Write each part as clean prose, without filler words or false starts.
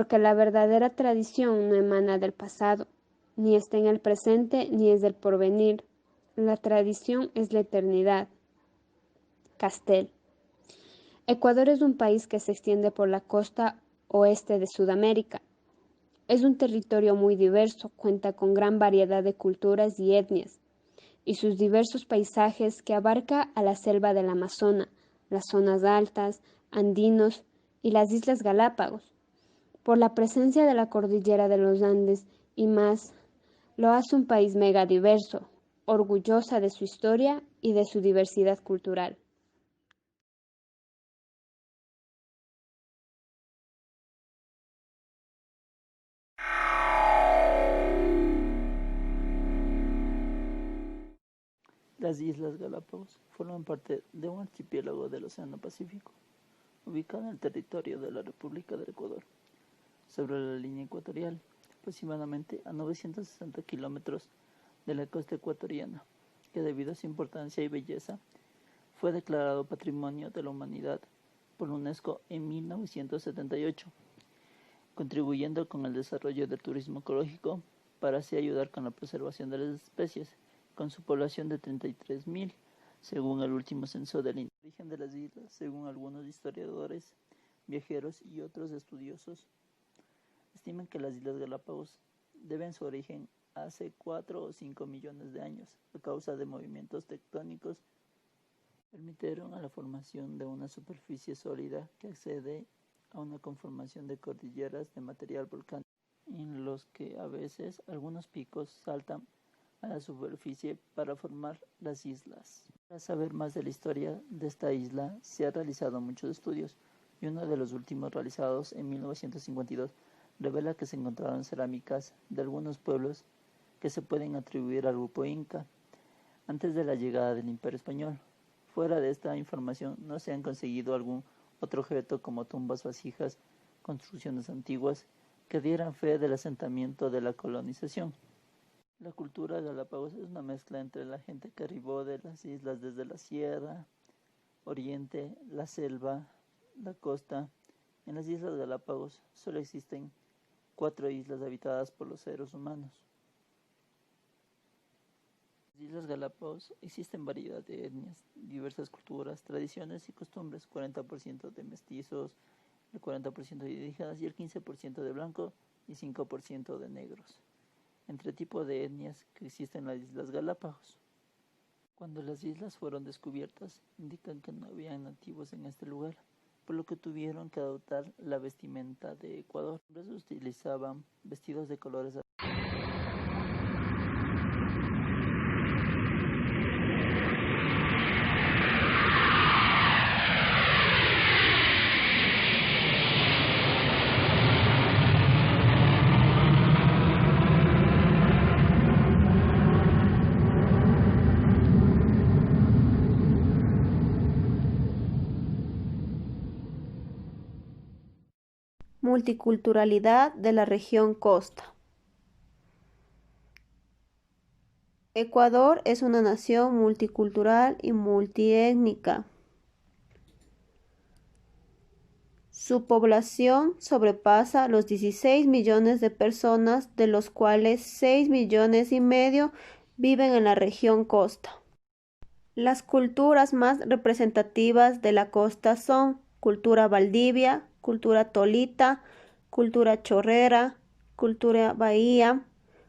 porque la verdadera tradición no emana del pasado, ni está en el presente ni es del porvenir. La tradición es la eternidad. Castel. Ecuador es un país que se extiende por la costa oeste de Sudamérica. Es un territorio muy diverso, cuenta con gran variedad de culturas y etnias, y sus diversos paisajes que abarca a la selva del Amazonas, las zonas altas, andinos y las Islas Galápagos. Por la presencia de la cordillera de los Andes y más, lo hace un país megadiverso, orgullosa de su historia y de su diversidad cultural. Las Islas Galápagos forman parte de un archipiélago del Océano Pacífico, ubicado en el territorio de la República del Ecuador, sobre la línea ecuatorial, aproximadamente a 960 kilómetros de la costa ecuatoriana, que debido a su importancia y belleza, fue declarado Patrimonio de la Humanidad por UNESCO en 1978, contribuyendo con el desarrollo del turismo ecológico para así ayudar con la preservación de las especies, con su población de 33.000, según el último censo del origen de las islas, según algunos historiadores, viajeros y otros estudiosos, estiman que las Islas Galápagos deben su origen hace 4 o 5 millones de años, a causa de movimientos tectónicos que permitieron a la formación de una superficie sólida que accede a una conformación de cordilleras de material volcánico, en los que a veces algunos picos saltan a la superficie para formar las islas. Para saber más de la historia de esta isla se han realizado muchos estudios y uno de los últimos realizados en 1952 revela que se encontraron cerámicas de algunos pueblos que se pueden atribuir al grupo Inca antes de la llegada del Imperio Español. Fuera de esta información no se han conseguido algún otro objeto como tumbas, vasijas, construcciones antiguas que dieran fe del asentamiento de la colonización. La cultura de Galápagos es una mezcla entre la gente que arribó de las islas desde la sierra, oriente, la selva, la costa. En las Islas Galápagos solo existen 4 islas habitadas por los seres humanos. En las Islas Galápagos existen variedad de etnias, diversas culturas, tradiciones y costumbres, 40% de mestizos, el 40% de indígenas y el 15% de blancos y 5% de negros, entre tipos de etnias que existen en las Islas Galápagos. Cuando las islas fueron descubiertas, indican que no había nativos en este lugar, por lo que tuvieron que adoptar la vestimenta de Ecuador. Los hombres utilizaban vestidos de colores Multiculturalidad de la región costa. Ecuador es una nación multicultural y multiétnica. Su población sobrepasa los 16 millones de personas, de los cuales 6 millones y medio viven en la región costa. Las culturas más representativas de la costa son cultura Valdivia, cultura Tolita, cultura Chorrera, cultura Bahía,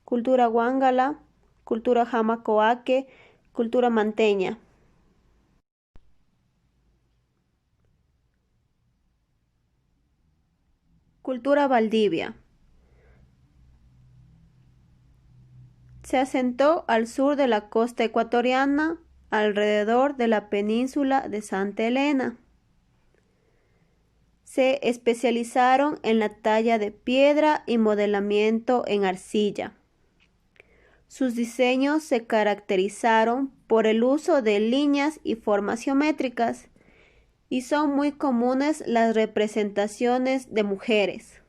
cultura Huángala, cultura Jamacoaque, cultura Manteña. Cultura Valdivia. Se asentó al sur de la costa ecuatoriana, alrededor de la península de Santa Elena. Se especializaron en la talla de piedra y modelamiento en arcilla. Sus diseños se caracterizaron por el uso de líneas y formas geométricas, y son muy comunes las representaciones de mujeres.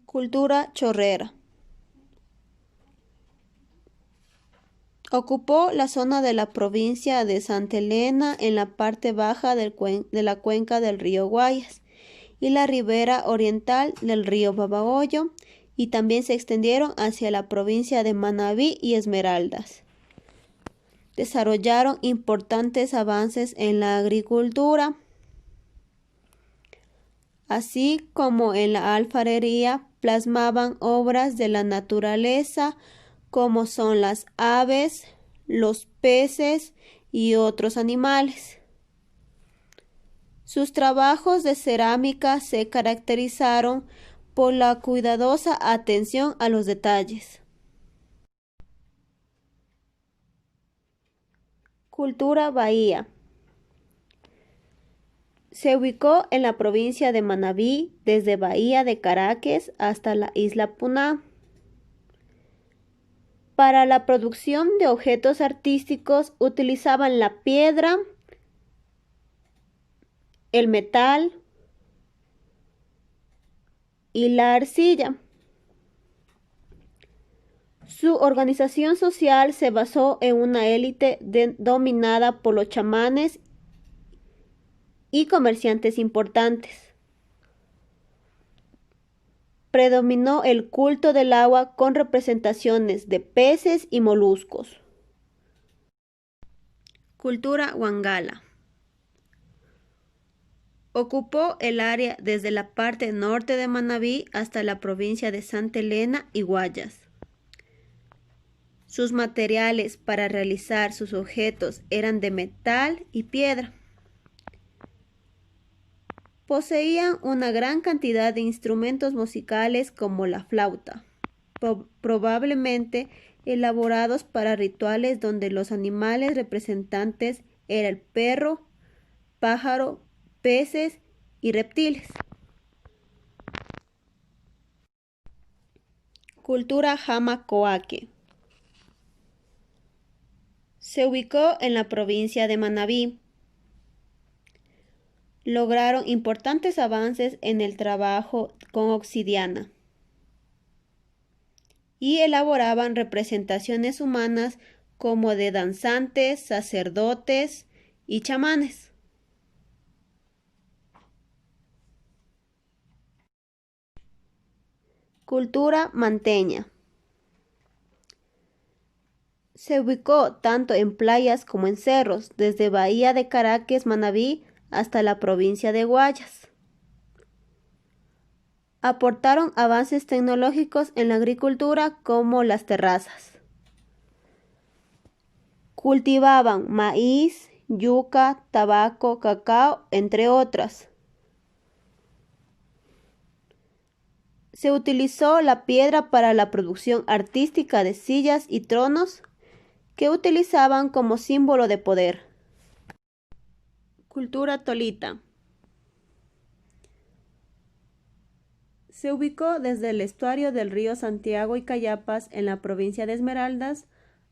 Cultura chorrera. Ocupó la zona de la provincia de Santa Elena en la parte baja de la cuenca del río Guayas y la ribera oriental del río Babahoyo, y también se extendieron hacia la provincia de Manabí y Esmeraldas. Desarrollaron importantes avances en la agricultura, así como en la alfarería. Plasmaban obras de la naturaleza como son las aves, los peces y otros animales. Sus trabajos de cerámica se caracterizaron por la cuidadosa atención a los detalles. Cultura Bahía. Se ubicó en la provincia de Manabí, desde Bahía de Caracas hasta la isla Puná. Para la producción de objetos artísticos utilizaban la piedra, el metal y la arcilla. Su organización social se basó en una élite dominada por los chamanes y comerciantes importantes. Predominó el culto del agua con representaciones de peces y moluscos. Cultura Wangala. Ocupó el área desde la parte norte de Manabí hasta la provincia de Santa Elena y Guayas. Sus materiales para realizar sus objetos eran de metal y piedra. Poseían una gran cantidad de instrumentos musicales como la flauta, probablemente elaborados para rituales donde los animales representantes eran el perro, pájaro, peces y reptiles. Cultura Jama-Coaque. Se ubicó en la provincia de Manabí. Lograron importantes avances en el trabajo con obsidiana y elaboraban representaciones humanas como de danzantes, sacerdotes y chamanes. Cultura manteña. Se ubicó tanto en playas como en cerros, desde Bahía de Caracas, Manabí, hasta la provincia de Guayas. Aportaron avances tecnológicos en la agricultura como las terrazas. Cultivaban maíz, yuca, tabaco, cacao, entre otras. Se utilizó la piedra para la producción artística de sillas y tronos que utilizaban como símbolo de poder. Cultura tolita. Se ubicó desde el estuario del río Santiago y Cayapas en la provincia de Esmeraldas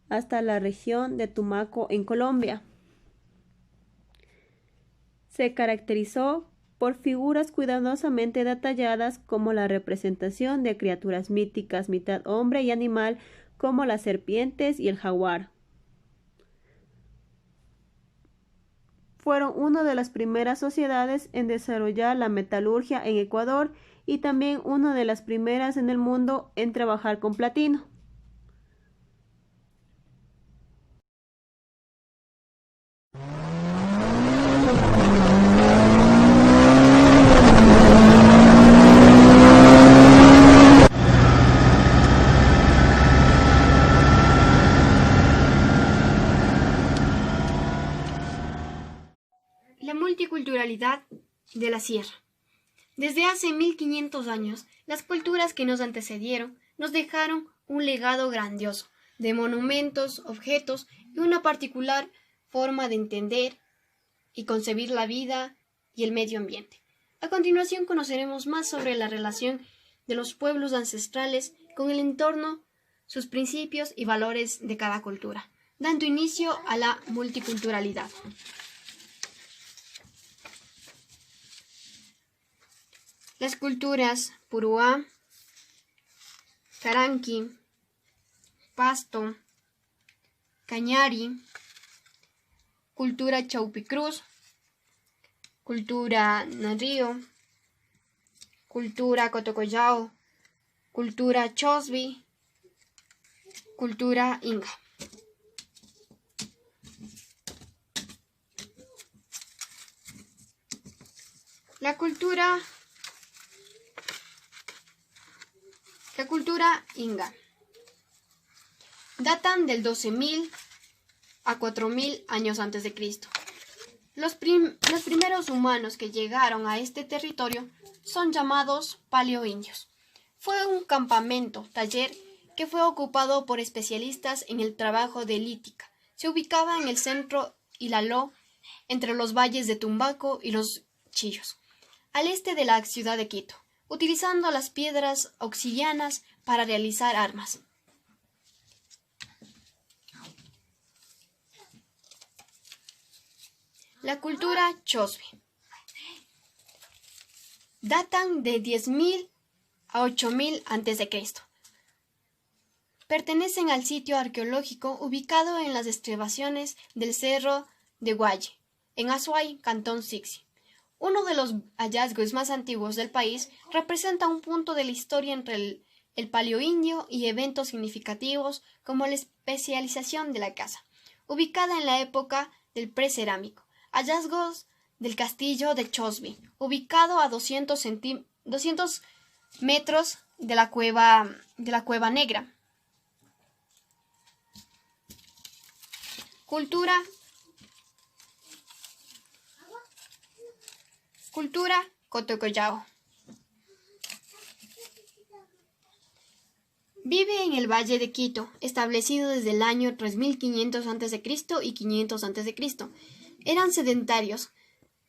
hasta la región de Tumaco en Colombia. Se caracterizó por figuras cuidadosamente detalladas como la representación de criaturas míticas mitad hombre y animal como las serpientes y el jaguar. Fueron una de las primeras sociedades en desarrollar la metalurgia en Ecuador y también una de las primeras en el mundo en trabajar con platino. La multiculturalidad de la sierra. Desde hace 1500 años, las culturas que nos antecedieron nos dejaron un legado grandioso de monumentos, objetos y una particular forma de entender y concebir la vida y el medio ambiente. A continuación conoceremos más sobre la relación de los pueblos ancestrales con el entorno, sus principios y valores de cada cultura, dando inicio a la multiculturalidad. Las culturas Puruá, Caranqui, Pasto, Cañari, cultura Chaupicruz, cultura Narío, cultura Cotocollao, cultura Chosbi, cultura Inga. La cultura Inga datan del 12.000 a 4.000 años antes de Cristo. Los primeros humanos que llegaron a este territorio son llamados paleoindios. Fue un campamento, taller, que fue ocupado por especialistas en el trabajo de lítica. Se ubicaba en el centro Ilaló, entre los valles de Tumbaco y los Chillos, al este de la ciudad de Quito, utilizando las piedras obsidianas para realizar armas. La cultura Chosbi datan de 10.000 a 8.000 a.C. Pertenecen al sitio arqueológico ubicado en las estribaciones del Cerro de Guaye, en Azuay, Cantón Sixi. Uno de los hallazgos más antiguos del país, representa un punto de la historia entre el paleoindio y eventos significativos como la especialización de la caza, ubicada en la época del precerámico. Hallazgos del castillo de Chosbi, ubicado a 200 metros de la Cueva Negra. Cultura Cotocollao. Vive en el Valle de Quito, establecido desde el año 3500 a.C. y 500 a.C. Eran sedentarios.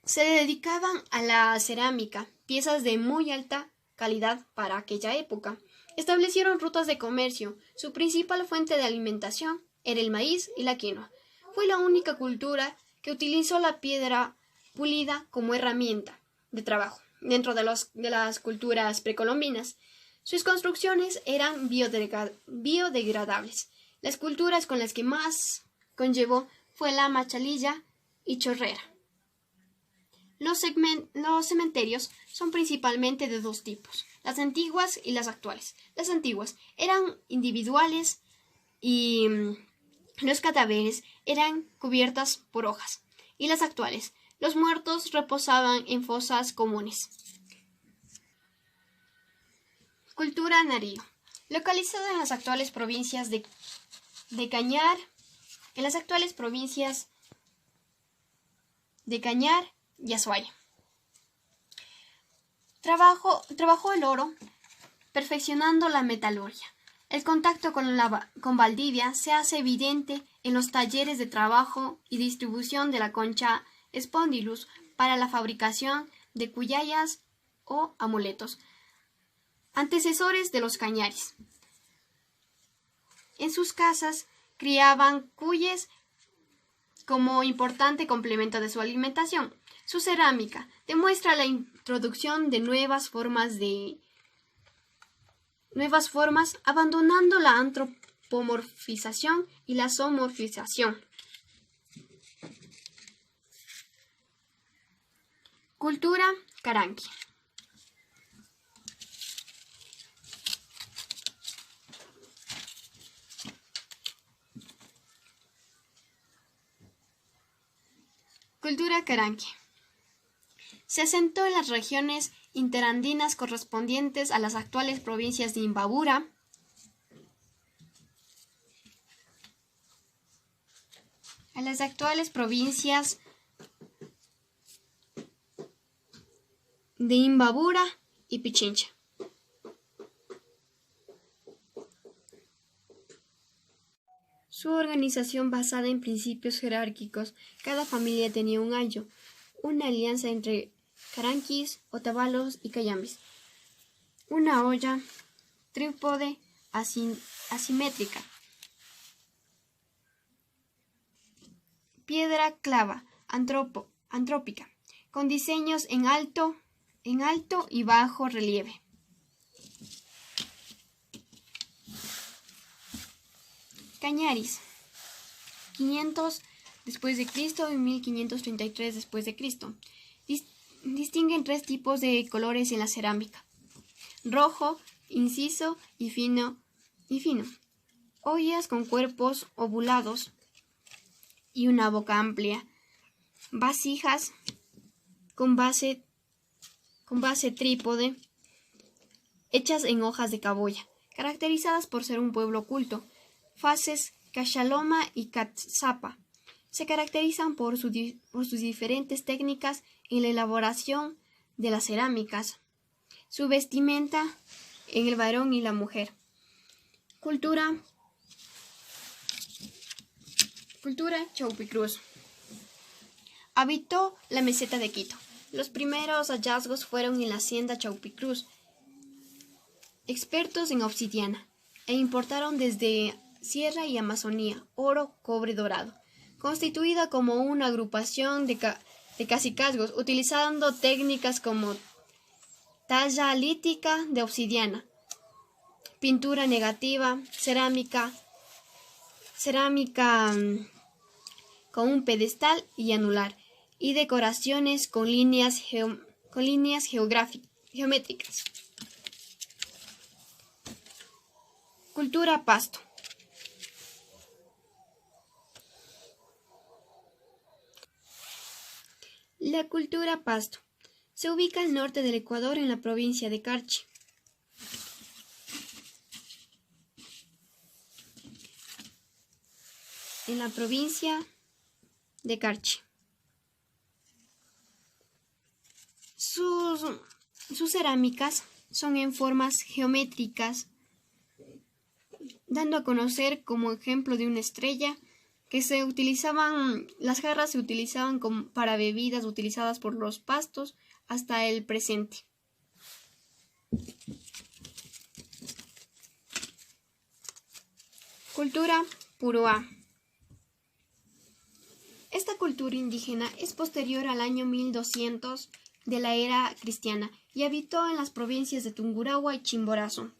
Se dedicaban a la cerámica, piezas de muy alta calidad para aquella época. Establecieron rutas de comercio. Su principal fuente de alimentación era el maíz y la quinoa. Fue la única cultura que utilizó la piedra pulida como herramienta de trabajo dentro de las culturas precolombinas. Sus construcciones eran biodegradables. Las culturas con las que más conllevó fue la Machalilla y Chorrera. Los cementerios son principalmente de dos tipos, las antiguas y las actuales. Las antiguas eran individuales y los cadáveres eran cubiertas por hojas. Y las actuales, los muertos reposaban en fosas comunes. Cultura Narío. Localizada en las actuales provincias de Cañar, y Azuay. Trabajó el oro, perfeccionando la metalurgia. El contacto con Valdivia se hace evidente en los talleres de trabajo y distribución de la concha Spondylus para la fabricación de cuyayas o amuletos, antecesores de los cañaris. En sus casas criaban cuyes como importante complemento de su alimentación. Su cerámica demuestra la introducción de nuevas formas, abandonando la antropomorfización y la zoomorfización. Cultura Caranqui. Cultura Caranqui. Se asentó en las regiones interandinas correspondientes a las actuales provincias de Imbabura, y Pichincha. Su organización basada en principios jerárquicos, cada familia tenía un ayo, una alianza entre caranquis, otavalos y cayambis, una olla, trípode asimétrica, piedra clava antrópica, con diseños en alto y bajo relieve. Cañaris. 1500 después de Cristo y 1533 después de Cristo. Distinguen tres tipos de colores en la cerámica: rojo, inciso y fino. Ollas con cuerpos ovulados y una boca amplia. Vasijas con base trípode, hechas en hojas de caboya, caracterizadas por ser un pueblo culto. Faces cachaloma y catzapa se caracterizan por sus diferentes técnicas en la elaboración de las cerámicas. Su vestimenta en el varón y la mujer. Cultura Chaupicruz. Habitó la meseta de Quito. Los primeros hallazgos fueron en la hacienda Chaupicruz, expertos en obsidiana, e importaron desde Sierra y Amazonía oro, cobre dorado, constituida como una agrupación de cacicazgos, utilizando técnicas como talla lítica de obsidiana, pintura negativa, cerámica con un pedestal y anular, y decoraciones con líneas geométricas. Cultura Pasto. La cultura Pasto se ubica al norte del Ecuador, en la provincia de Carchi. Sus cerámicas son en formas geométricas, dando a conocer como ejemplo de una estrella que las jarras se utilizaban para bebidas utilizadas por los pastos hasta el presente. Cultura Puruá. Esta cultura indígena es posterior al año 1200 de la era cristiana y habitó en las provincias de Tungurahua y Chimborazo.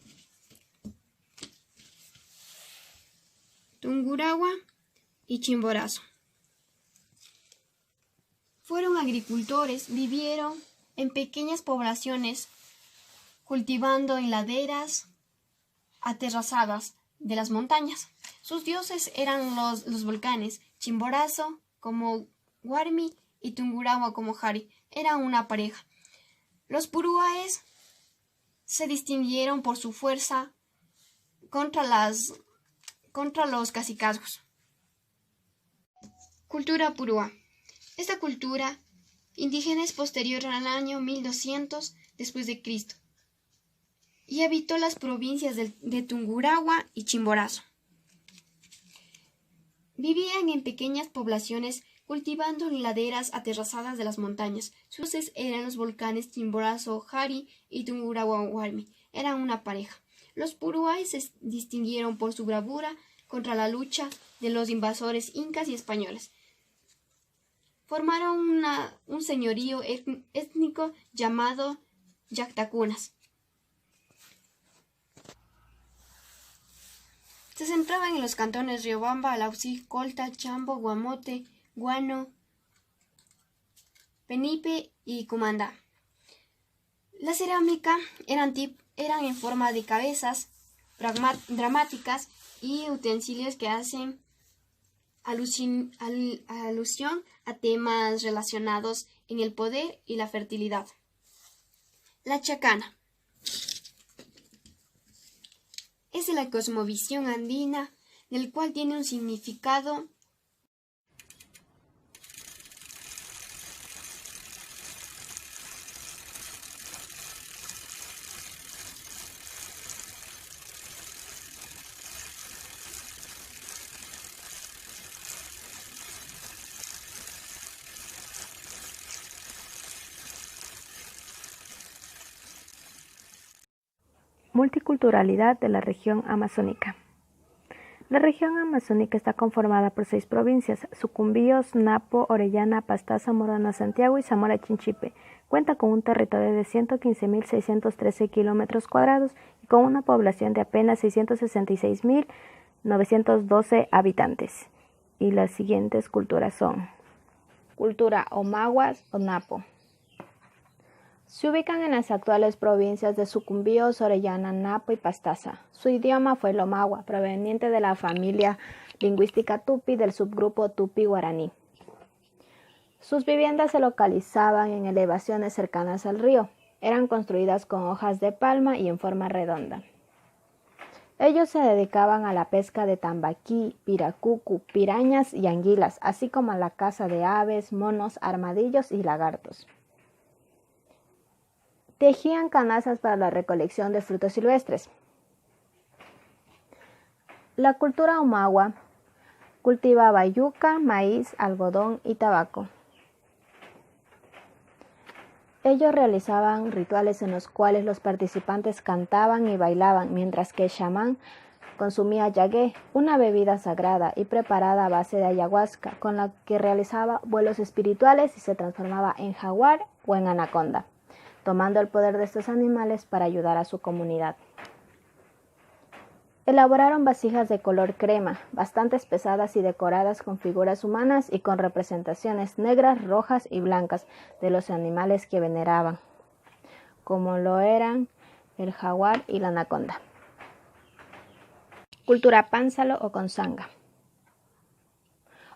Fueron agricultores, vivieron en pequeñas poblaciones, cultivando en laderas aterrazadas de las montañas. Sus dioses eran los volcanes, Chimborazo como Guarmi y Tungurahua como Jari. Eran una pareja. Los puruáes se distinguieron por su fuerza contra los cacicazgos. Cultura Puruá. Esta cultura indígena es posterior al año 1200 después de Cristo y habitó las provincias de Tungurahua y Chimborazo. Vivían en pequeñas poblaciones, cultivando en laderas aterrazadas de las montañas. Sus dioses eran los volcanes Chimborazo, Jari y Tungurahua Guarmi. Eran una pareja. Los puruáes se distinguieron por su bravura contra la lucha de los invasores incas y españoles. Formaron un señorío étnico llamado Yactacunas. Se centraban en los cantones Riobamba, Alausí, Colta, Chambo, Guamote, Guano, Penipe y Cumandá. La cerámica eran en forma de cabezas dramáticas y utensilios que hacen alusión a temas relacionados en el poder y la fertilidad. La chacana es de la cosmovisión andina, del cual tiene un significado Multiculturalidad de la región amazónica. La región amazónica está conformada por 6 provincias: Sucumbíos, Napo, Orellana, Pastaza, Morona, Santiago y Zamora Chinchipe. Cuenta con un territorio de 115.613 kilómetros cuadrados y con una población de apenas 666.912 habitantes. y las siguientes culturas son: cultura Omaguas o Napo. Se ubican en las actuales provincias de Sucumbíos, Orellana, Napo y Pastaza. Su idioma fue el Omagua, proveniente de la familia lingüística Tupi del subgrupo Tupi-Guaraní. Sus viviendas se localizaban en elevaciones cercanas al río. Eran construidas con hojas de palma y en forma redonda. Ellos se dedicaban a la pesca de tambaquí, piracucu, pirañas y anguilas, así como a la caza de aves, monos, armadillos y lagartos. Tejían canastas para la recolección de frutos silvestres. La cultura Omagua cultivaba yuca, maíz, algodón y tabaco. Ellos realizaban rituales en los cuales los participantes cantaban y bailaban, mientras que el chamán consumía yagué, una bebida sagrada y preparada a base de ayahuasca, con la que realizaba vuelos espirituales y se transformaba en jaguar o en anaconda, tomando el poder de estos animales para ayudar a su comunidad. Elaboraron vasijas de color crema, bastante pesadas y decoradas con figuras humanas y con representaciones negras, rojas y blancas de los animales que veneraban, como lo eran el jaguar y la anaconda. Cultura Pánsalo o Consanga.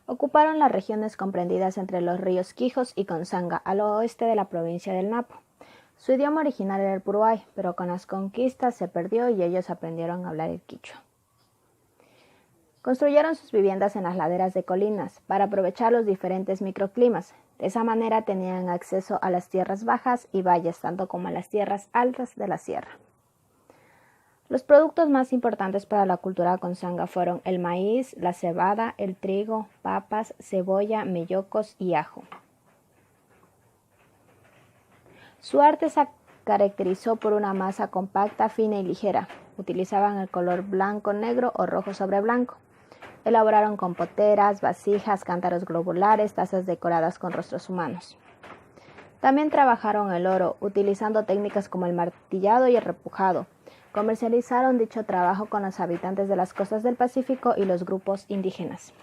Ocuparon las regiones comprendidas entre los ríos Quijos y Consanga, al oeste de la provincia del Napo. Su idioma original era el puruay, pero con las conquistas se perdió y ellos aprendieron a hablar el quichua. Construyeron sus viviendas en las laderas de colinas para aprovechar los diferentes microclimas. De esa manera tenían acceso a las tierras bajas y valles, tanto como a las tierras altas de la sierra. Los productos más importantes para la cultura consanga fueron el maíz, la cebada, el trigo, papas, cebolla, mellocos y ajo. Su arte se caracterizó por una masa compacta, fina y ligera. Utilizaban el color blanco, negro o rojo sobre blanco. Elaboraron compoteras, vasijas, cántaros globulares, tazas decoradas con rostros humanos. También trabajaron el oro, utilizando técnicas como el martillado y el repujado. Comercializaron dicho trabajo con los habitantes de las costas del Pacífico y los grupos indígenas.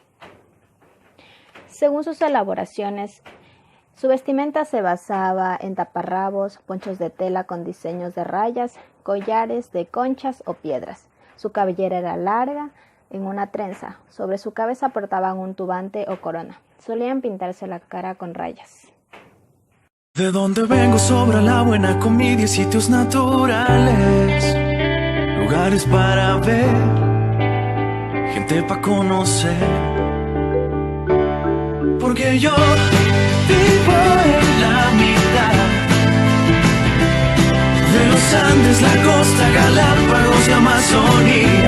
Según sus elaboraciones, su vestimenta se basaba en taparrabos, ponchos de tela con diseños de rayas, collares de conchas o piedras. Su cabellera era larga, en una trenza. Sobre su cabeza portaban un turbante o corona. Solían pintarse la cara con rayas. De donde vengo sobra la buena comida y sitios naturales, lugares para ver, gente para conocer. Porque yo vivo en la mitad de los Andes, la costa, Galápagos y Amazonía.